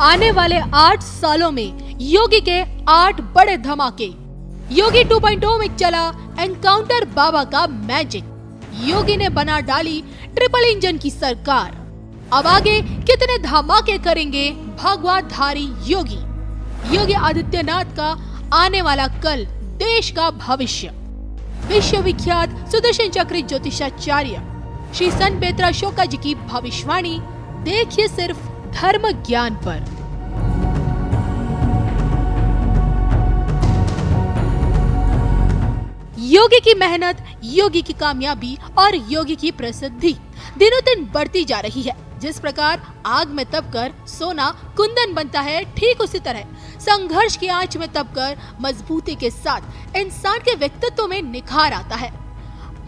आने वाले 8 सालों में योगी के 8 बड़े धमाके। योगी 2.0 में चला एनकाउंटर बाबा का मैजिक। योगी ने बना डाली ट्रिपल इंजन की सरकार। अब आगे कितने धमाके करेंगे भगवाधारी योगी। योगी आदित्यनाथ का आने वाला कल, देश का भविष्य। विश्वविख्यात सुदर्शन चक्र ज्योतिषाचार्य श्री संत बेतरा शोका जी की भविष्यवाणी देखिए सिर्फ धर्म ज्ञान पर। योगी की मेहनत, योगी की कामयाबी और योगी की प्रसिद्धि दिनों दिन बढ़ती जा रही है। जिस प्रकार आग में तपकर सोना कुंदन बनता है, ठीक उसी तरह संघर्ष की आंच में तपकर मजबूती के साथ इंसान के व्यक्तित्व में निखार आता है।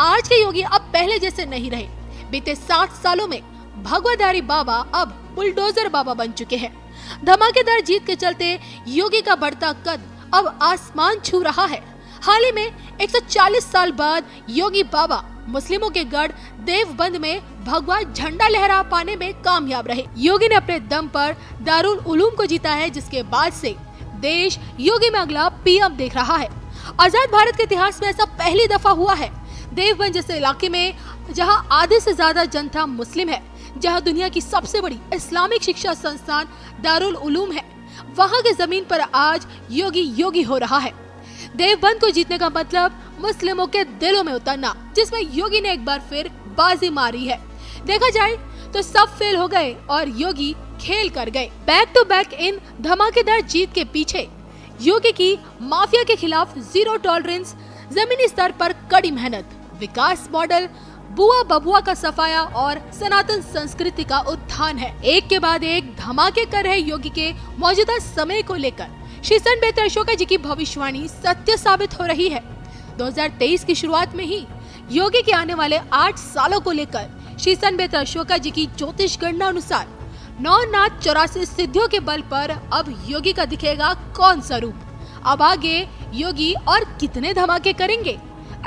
आज के योगी अब पहले जैसे नहीं रहे। बीते 7 सालों में भगवाधारी बाबा अब बुलडोजर बाबा बन चुके हैं। धमाकेदार जीत के चलते योगी का बढ़ता कद अब आसमान छू रहा है। हाल ही में 140 साल बाद योगी बाबा मुस्लिमों के गढ़ देवबंद में भगवा झंडा लहरा पाने में कामयाब रहे। योगी ने अपने दम पर दारुल उलूम को जीता है, जिसके बाद से देश योगी में अगला पीएम देख रहा है। आजाद भारत के इतिहास में ऐसा पहली दफा हुआ है। देवबंद जैसे इलाके में जहां आधे से ज्यादा जनता मुस्लिम है, जहां दुनिया की सबसे बड़ी इस्लामिक शिक्षा संस्थान दारुल उलूम है, वहां की जमीन पर आज योगी योगी हो रहा है। देवबंद को जीतने का मतलब मुस्लिमों के दिलों में उतरना, जिसमें योगी ने एक बार फिर बाजी मारी है। देखा जाए तो सब फेल हो गए और योगी खेल कर गए। बैक टू बैक इन धमाकेदार जीत के पीछे योगी की माफिया के खिलाफ जीरो टॉलरेंस, जमीनी स्तर पर कड़ी मेहनत, विकास मॉडल, बुआ बबुआ का सफाया और सनातन संस्कृति का उत्थान है। एक के बाद एक धमाके कर रहे योगी के मौजूदा समय को लेकर श्री संत बेतरा शोका जी की भविष्यवाणी सत्य साबित हो रही है। 2023 की शुरुआत में ही योगी के आने वाले 8 सालों को लेकर श्री संत बेतरा शोका जी की ज्योतिष गणना अनुसार 9 नाथ 84 सिद्धियों के बल पर अब योगी का दिखेगा कौन सा रूप। अब आगे योगी और कितने धमाके करेंगे।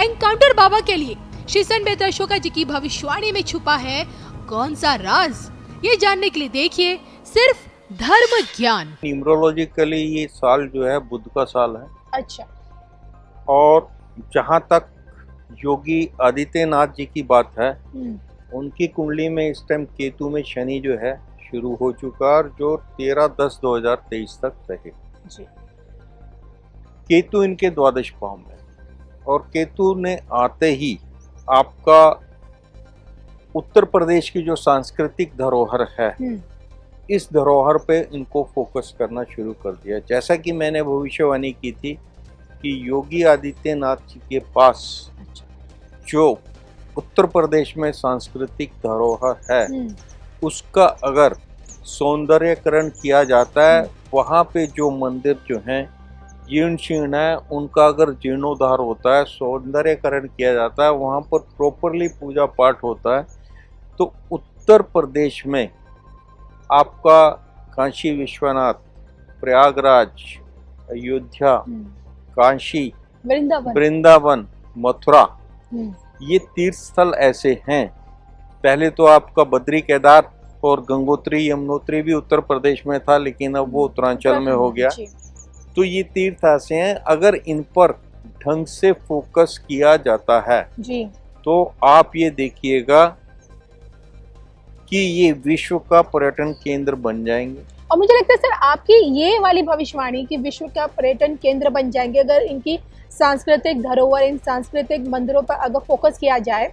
एनकाउंटर बाबा के लिए श्री संत बेतरा शोका जी की भविष्यवाणी में छुपा है कौन सा राज। ये जानने के लिए देखिए सिर्फ धर्म ज्ञान। न्यूमरोलॉजिकली ये साल जो है बुध का साल है। अच्छा। और जहाँ तक योगी आदित्यनाथ जी की बात है, उनकी कुंडली में इस टाइम केतु में शनि जो है शुरू हो चुका और जो 13/10/2023 तक रहे जी। केतु इनके द्वादश भाव में, और केतु ने आते ही आपका उत्तर प्रदेश की जो सांस्कृतिक धरोहर है, इस धरोहर पे इनको फोकस करना शुरू कर दिया। जैसा कि मैंने भविष्यवाणी की थी कि योगी आदित्यनाथ जी के पास जो उत्तर प्रदेश में सांस्कृतिक धरोहर है, उसका अगर सौंदर्यकरण किया जाता है, वहाँ पे जो मंदिर जो हैं जीर्ण शीर्ण है, उनका अगर जीर्णोद्धार होता है, सौंदर्यकरण किया जाता है, वहाँ पर प्रॉपरली पूजा पाठ होता है, तो उत्तर प्रदेश में आपका काशी विश्वनाथ, प्रयागराज, अयोध्या, काशी, वृंदावन, मथुरा, ये तीर्थ स्थल ऐसे हैं। पहले तो आपका बद्री केदार और गंगोत्री यमुनोत्री भी उत्तर प्रदेश में था, लेकिन अब वो उत्तरांचल में हो गया। तो ये तीर्थ ऐसे हैं, अगर इन पर ढंग से फोकस किया जाता है जी, तो आप ये देखिएगा कि ये विश्व का पर्यटन केंद्र बन जाएंगे। और मुझे लगता है सर, आपकी ये वाली भविष्यवाणी कि विश्व का पर्यटन केंद्र बन जाएंगे अगर इनकी सांस्कृतिक धरोहर, इन सांस्कृतिक मंदिरों पर अगर फोकस किया जाए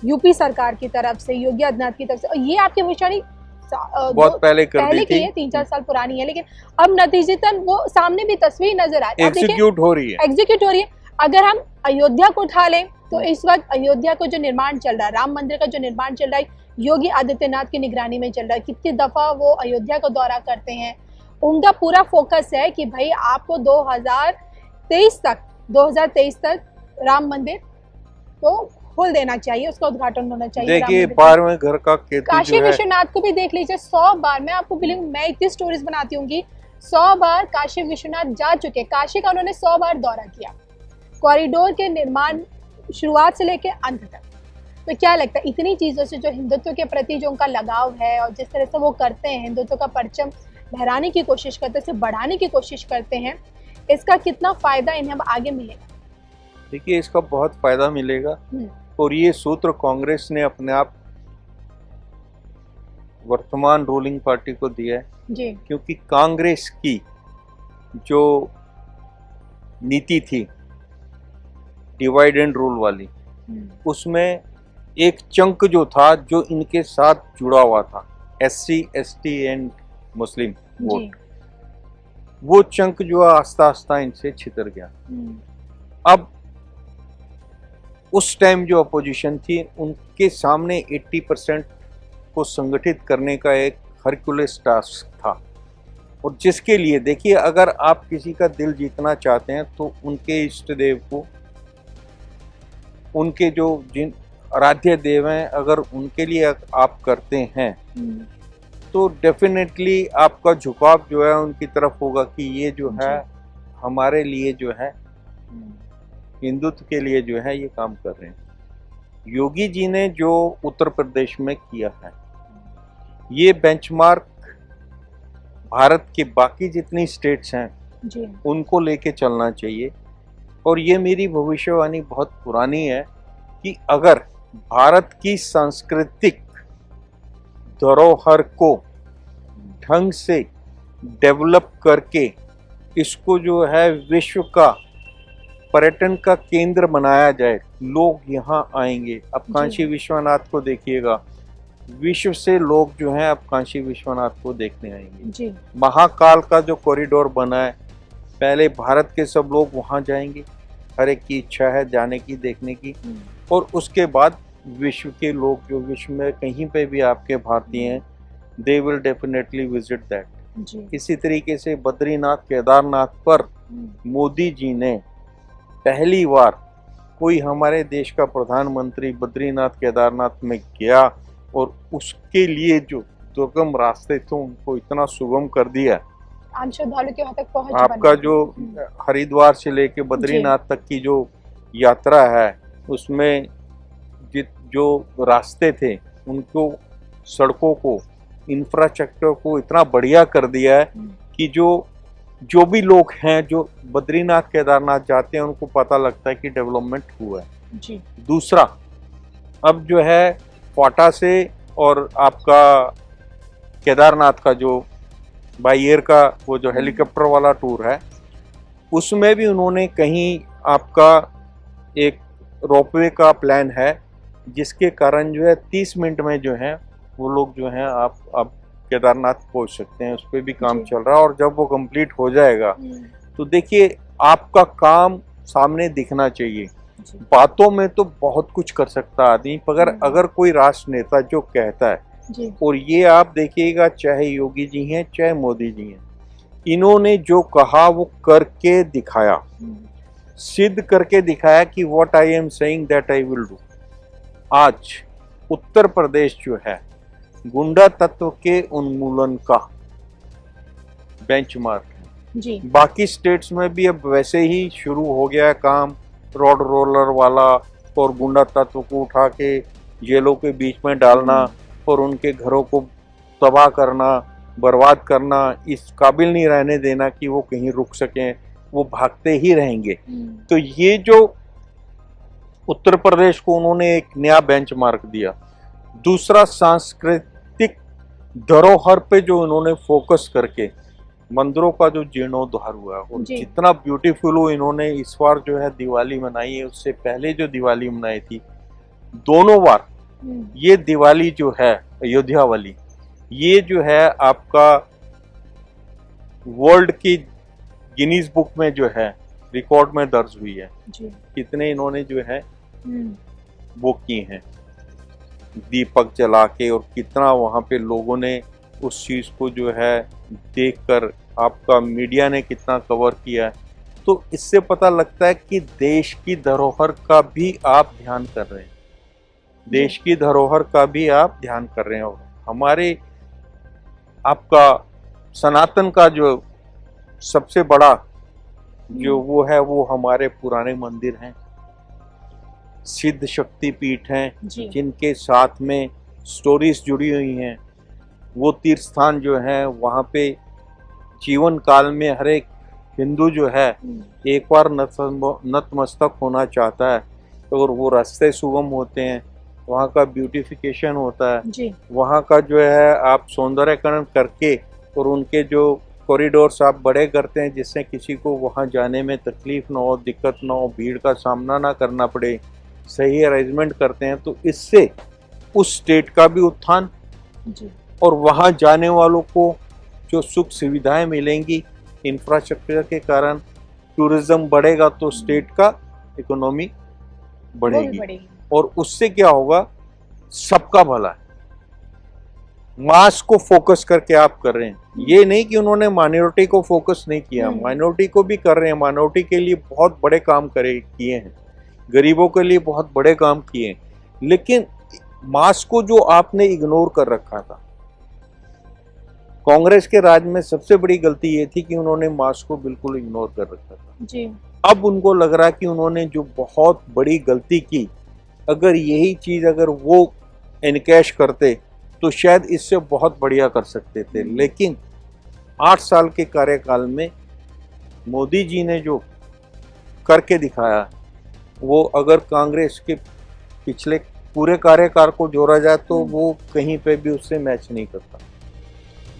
यूपी सरकार की तरफ से, योगी आदित्यनाथ की तरफ से। और ये आपकी भविष्यवाणी बहुत पहले की है, 3-4 साल पुरानी है, लेकिन अब नतीजतन वो सामने भी तस्वीर नजर आ रही है, एग्जीक्यूट हो रही है। अगर हम अयोध्या को उठा लें तो इस वक्त अयोध्या को जो निर्माण चल रहा है, राम मंदिर का जो निर्माण चल रहा है, योगी आदित्यनाथ की निगरानी में चल रहा है। कितनी दफा वो अयोध्या को दौरा करते हैं। उनका पूरा फोकस है कि भाई आपको 2023 तक राम मंदिर को खोल देना चाहिए, उसका उद्घाटन होना चाहिए। देखिए 12वें घर का केतु काशी विश्वनाथ को भी देख लीजिए, 100 बार, मैं आपको बिलीव, मैं इतनी स्टोरीज बनाती हूँ कि 100 बार काशी विश्वनाथ जा चुके। काशी का उन्होंने 100 बार दौरा किया, कॉरिडोर के निर्माण शुरुआत से लेकर अंत तक। तो क्या लगता है इतनी चीजों से जो हिंदुत्व के प्रति जो उनका लगाव है और जिस तरह से वो करते हैं, हिंदुत्व का परचम लहराने की कोशिश करते हैं, इसे बढ़ाने की कोशिश करते हैं, इसका कितना फायदा इन्हें अब आगे मिलेगा? देखिए, इसका बहुत फायदा मिलेगा और ये सूत्र कांग्रेस ने अपने आप वर्तमान रूलिंग पार्टी को दिया है जी। क्योंकि कांग्रेस की जो नीति थी डिवाइड एंड रूल वाली, उसमें एक चंक जो था जो इनके साथ जुड़ा हुआ था, SC ST and Muslim vote, वो चंक जो आस्ता आस्ता इनसे छितर गया। अब उस टाइम जो अपोजिशन थी उनके सामने 80% को संगठित करने का एक हरक्यूलेस टास्क था, और जिसके लिए देखिए, अगर आप किसी का दिल जीतना चाहते हैं तो उनके इष्ट देव को, उनके जो जिन आराध्य देव हैं, अगर उनके लिए आप करते हैं तो डेफिनेटली आपका झुकाव जो है उनकी तरफ होगा कि ये जो है हमारे लिए जो है हिंदुत्व के लिए जो है ये काम कर रहे हैं। योगी जी ने जो उत्तर प्रदेश में किया है, ये बेंचमार्क भारत के बाकी जितनी स्टेट्स हैं उनको लेके चलना चाहिए। और ये मेरी भविष्यवाणी बहुत पुरानी है कि अगर भारत की सांस्कृतिक धरोहर को ढंग से डेवलप करके इसको जो है विश्व का पर्यटन का केंद्र बनाया जाए, लोग यहाँ आएंगे। अब काशी विश्वनाथ को देखिएगा, विश्व से लोग जो हैं अब काशी विश्वनाथ को देखने आएंगे। महाकाल का जो कॉरिडोर बना है, पहले भारत के सब लोग वहाँ जाएंगे, हर एक की इच्छा है जाने की, देखने की, और उसके बाद विश्व के लोग जो विश्व में कहीं पे भी आपके भारतीय हैं, they will definitely visit that. इसी तरीके से बद्रीनाथ केदारनाथ पर मोदी जी ने पहली बार कोई हमारे देश का प्रधानमंत्री बद्रीनाथ केदारनाथ में गया और उसके लिए जो दुर्गम रास्ते थे उनको इतना सुगम कर दिया, आम श्रद्धालु के वहां तक पहुंच आपका जो हरिद्वार से लेके बद्रीनाथ तक की जो यात्रा है, उसमें जो रास्ते थे उनको, सड़कों को, इंफ्रास्ट्रक्चर को इतना बढ़िया कर दिया है कि जो भी लोग हैं जो बद्रीनाथ केदारनाथ जाते हैं उनको पता लगता है कि डेवलपमेंट हुआ है। दूसरा, अब जो है क्वाटा से और आपका केदारनाथ का जो बाई एयर का वो जो हेलीकॉप्टर वाला टूर है, उसमें भी उन्होंने कहीं आपका एक रोपवे का प्लान है, जिसके कारण जो है 30 मिनट में जो है वो लोग जो हैं आप अब केदारनाथ पहुंच सकते हैं। उस पर भी काम चल रहा है, और जब वो कंप्लीट हो जाएगा तो देखिए आपका काम सामने दिखना चाहिए। बातों में तो बहुत कुछ कर सकता आदमी, मगर अगर कोई राष्ट्र नेता जो कहता है, और ये आप देखिएगा चाहे योगी जी हैं चाहे मोदी जी हैं, इन्होंने जो कहा वो करके दिखाया, सिद्ध करके दिखाया कि what I am saying that I will do. आज उत्तर प्रदेश जो है गुंडा तत्व के उन्मूलन का बेंचमार्क है। बाकी स्टेट्स में भी अब वैसे ही शुरू हो गया है काम, रोड रोलर वाला, और गुंडा तत्व को उठा के जेलों के बीच में डालना और उनके घरों को तबाह करना, बर्बाद करना, इस काबिल नहीं रहने देना कि वो कहीं रुक सकें, वो भागते ही रहेंगे। तो ये जो उत्तर प्रदेश को उन्होंने एक नया बेंचमार्क दिया। दूसरा, सांस्कृतिक धरोहर पे जो उन्होंने फोकस करके मंदिरों का जो जीर्णोद्धार हुआ और जितना ब्यूटीफुल हो, इन्होंने इस बार जो है दिवाली मनाई है, उससे पहले जो दिवाली मनाई थी, दोनों बार ये दिवाली जो है अयोध्या वाली, ये जो है आपका वर्ल्ड की गिनीज बुक में जो है रिकॉर्ड में दर्ज हुई है। कितने इन्होंने जो है वो किए हैं दीपक जला के, और कितना वहाँ पे लोगों ने उस चीज़ को जो है देखकर, आपका मीडिया ने कितना कवर किया है। तो इससे पता लगता है कि देश की धरोहर का भी आप ध्यान कर रहे हैं, देश की धरोहर का भी आप ध्यान कर रहे हैं। और हमारे आपका सनातन का जो सबसे बड़ा जो वो है, वो हमारे पुराने मंदिर हैं, सिद्ध शक्ति पीठ हैं, जिनके साथ में स्टोरीज जुड़ी हुई हैं। वो तीर्थ स्थान जो हैं वहाँ पे जीवन काल में हर एक हिंदू जो है एक बार नतमस्तक होना चाहता है, और वो रास्ते सुगम होते हैं, वहाँ का ब्यूटिफिकेशन होता है जी। वहाँ का जो है आप सौंदर्यकरण करके और उनके जो कॉरिडोर्स आप बड़े करते हैं जिससे किसी को वहाँ जाने में तकलीफ ना हो, दिक्कत ना हो, भीड़ का सामना ना करना पड़े, सही अरेंजमेंट करते हैं, तो इससे उस स्टेट का भी उत्थान जी। और वहाँ जाने वालों को जो सुख सुविधाएं मिलेंगी इंफ्रास्ट्रक्चर के कारण, टूरिज्म बढ़ेगा तो स्टेट का इकोनॉमी वो भी बढ़ेगी, बढ़ेगी। और उससे क्या होगा, सबका भला है। मास को फोकस करके आप कर रहे हैं, ये नहीं कि उन्होंने माइनॉरिटी को फोकस नहीं किया, माइनॉरिटी को भी कर रहे हैं, माइनॉरिटी के लिए बहुत बड़े काम किए हैं, गरीबों के लिए बहुत बड़े काम किए हैं, लेकिन मास को जो आपने इग्नोर कर रखा था, कांग्रेस के राज में सबसे बड़ी गलती ये थी कि उन्होंने मास को बिल्कुल इग्नोर कर रखा था जी। अब उनको लग रहा है कि उन्होंने जो बहुत बड़ी गलती की, अगर यही चीज अगर वो इनकैश करते तो शायद इससे बहुत बढ़िया कर सकते थे, लेकिन 8 साल के कार्यकाल में मोदी जी ने जो करके दिखाया, वो अगर कांग्रेस के पिछले पूरे कार्यकाल को जोड़ा जाए तो वो कहीं पे भी उससे मैच नहीं करता।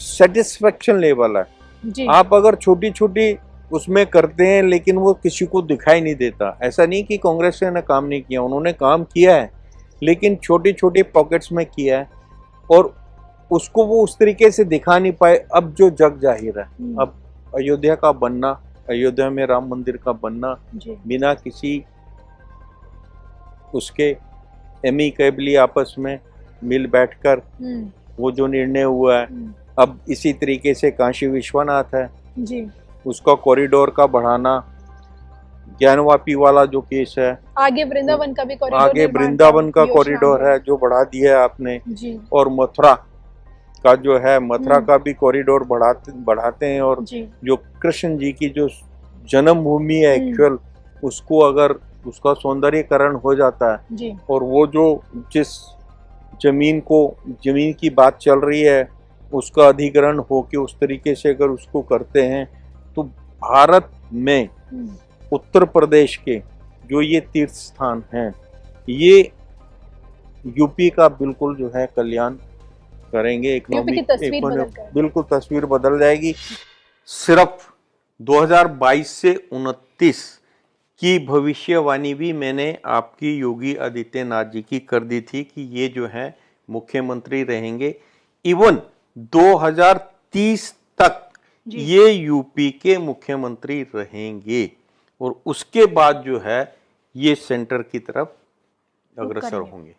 सेटिस्फेक्शन लेवल है जी। आप अगर छोटी छोटी उसमें करते हैं लेकिन वो किसी को दिखाई नहीं देता। ऐसा नहीं कि कांग्रेस ने काम नहीं किया, उन्होंने काम किया है, लेकिन छोटी छोटी पॉकेट्स में किया है और उसको वो उस तरीके से दिखा नहीं पाए। अब जो जग जाहिर है, अब अयोध्या का बनना, अयोध्या में राम मंदिर का बनना बिना किसी उसके एमिकेबली आपस में मिल बैठकर वो जो निर्णय हुआ है, अब इसी तरीके से काशी विश्वनाथ है जी, उसका कॉरिडोर का बढ़ाना, ज्ञानवापी वाला जो केस है, आगे वृंदावन का भी कॉरिडोर, आगे वृंदावन का कॉरिडोर है जो बढ़ा दिया है आपने जी, और मथुरा का जो है, मथुरा का भी कॉरिडोर बढ़ाते हैं और जो कृष्ण जी की जो जन्मभूमि है एक्चुअल, उसको अगर उसका सौंदर्यीकरण हो जाता है जी, और वो जो जिस जमीन की बात चल रही है उसका अधिग्रहण हो के उस तरीके से अगर उसको करते हैं तो भारत में उत्तर प्रदेश के जो ये तीर्थ स्थान हैं ये यूपी का बिल्कुल जो है कल्याण करेंगे। इकोनॉमी बिल्कुल तस्वीर बदल जाएगी। सिर्फ 2022 से 29 की भविष्यवाणी भी मैंने आपकी योगी आदित्यनाथ जी की कर दी थी कि ये जो है मुख्यमंत्री रहेंगे, इवन 2030 तक ये यूपी के मुख्यमंत्री रहेंगे और उसके बाद जो है ये सेंटर की तरफ अग्रसर होंगे।